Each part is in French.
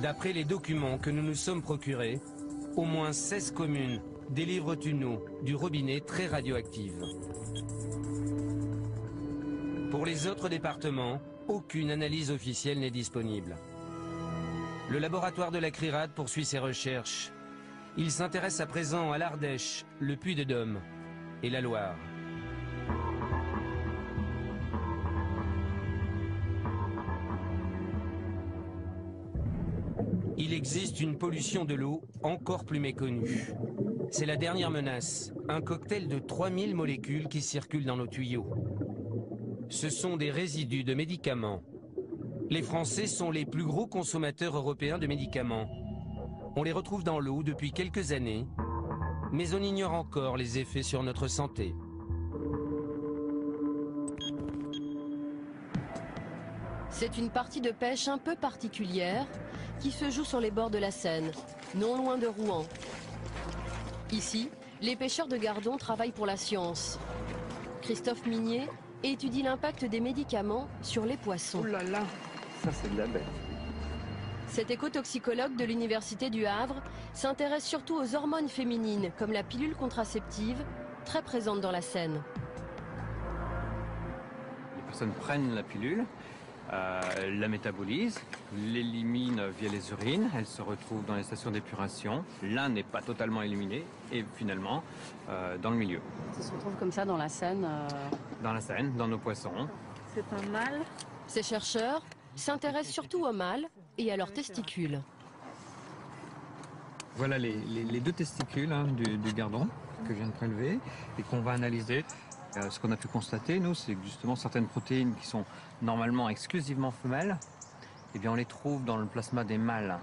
D'après les documents que nous nous sommes procurés, au moins 16 communes délivrent une eau du robinet très radioactive. Pour les autres départements, aucune analyse officielle n'est disponible. Le laboratoire de la CRIRAD poursuit ses recherches. Il s'intéresse à présent à l'Ardèche, le Puy-de-Dôme et la Loire. Il existe une pollution de l'eau encore plus méconnue. C'est la dernière menace, un cocktail de 3000 molécules qui circulent dans nos tuyaux. Ce sont des résidus de médicaments. Les Français sont les plus gros consommateurs européens de médicaments. On les retrouve dans l'eau depuis quelques années, mais on ignore encore les effets sur notre santé. C'est une partie de pêche un peu particulière qui se joue sur les bords de la Seine, non loin de Rouen. Ici, les pêcheurs de Gardon travaillent pour la science. Christophe Minier étudie l'impact des médicaments sur les poissons. Oh là là, ça c'est de la bête. Cet écotoxicologue de l'Université du Havre s'intéresse surtout aux hormones féminines, comme la pilule contraceptive, très présente dans la Seine. Les personnes prennent la pilule, la métabolisent, l'éliminent via les urines, elle se retrouve dans les stations d'épuration. L'un n'est pas totalement éliminé et finalement dans le milieu. Ça se retrouve comme ça dans la Seine Dans la Seine, dans nos poissons. C'est un mâle. Ces chercheurs s'intéressent surtout aux mâles et à leurs testicules. Voilà les deux testicules du gardon que je viens de prélever et qu'on va analyser. Ce qu'on a pu constater, nous, c'est que justement certaines protéines qui sont normalement exclusivement femelles, eh bien on les trouve dans le plasma des mâles.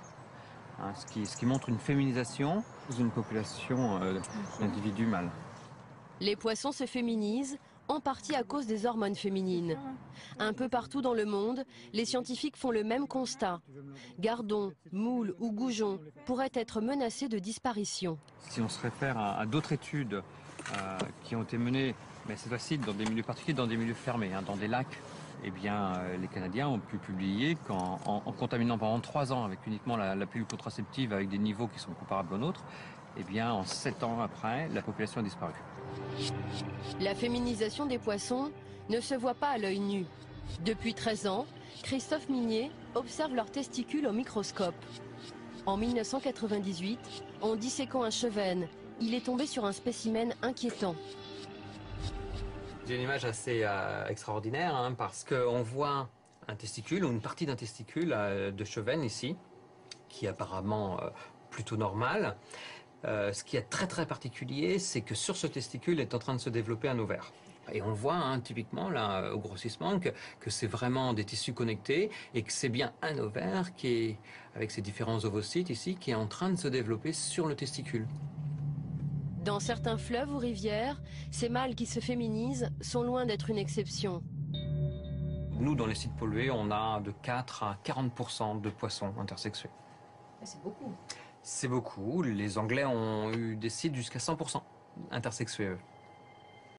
Ce qui montre une féminisation d'une population d'individus mâles. Les poissons se féminisent, en partie à cause des hormones féminines. Un peu partout dans le monde, les scientifiques font le même constat. Gardons, moules ou goujons pourraient être menacés de disparition. Si on se réfère à d'autres études qui ont été menées, mais cette fois-ci dans des milieux particuliers, dans des milieux fermés, dans des lacs, eh bien, les Canadiens ont pu publier qu'en contaminant pendant 3 ans avec uniquement la pilule contraceptive avec des niveaux qui sont comparables aux nôtres, eh bien, en 7 ans après, la population a disparu. La féminisation des poissons ne se voit pas à l'œil nu. Depuis 13 ans, Christophe Minier observe leurs testicules au microscope. En 1998, en disséquant un chevenne, il est tombé sur un spécimen inquiétant. J'ai une image assez extraordinaire parce qu'on voit un testicule ou une partie d'un testicule de chevenne ici, qui est apparemment plutôt normal. Ce qui est très très particulier, c'est que sur ce testicule est en train de se développer un ovaire. Et on voit typiquement là au grossissement que c'est vraiment des tissus connectés et que c'est bien un ovaire qui est, avec ses différents ovocytes ici, qui est en train de se développer sur le testicule. Dans certains fleuves ou rivières, ces mâles qui se féminisent sont loin d'être une exception. Nous, dans les sites pollués, on a de 4 à 40% de poissons intersexués. C'est beaucoup. C'est beaucoup. Les Anglais ont eu des sites jusqu'à 100% intersexués, eux.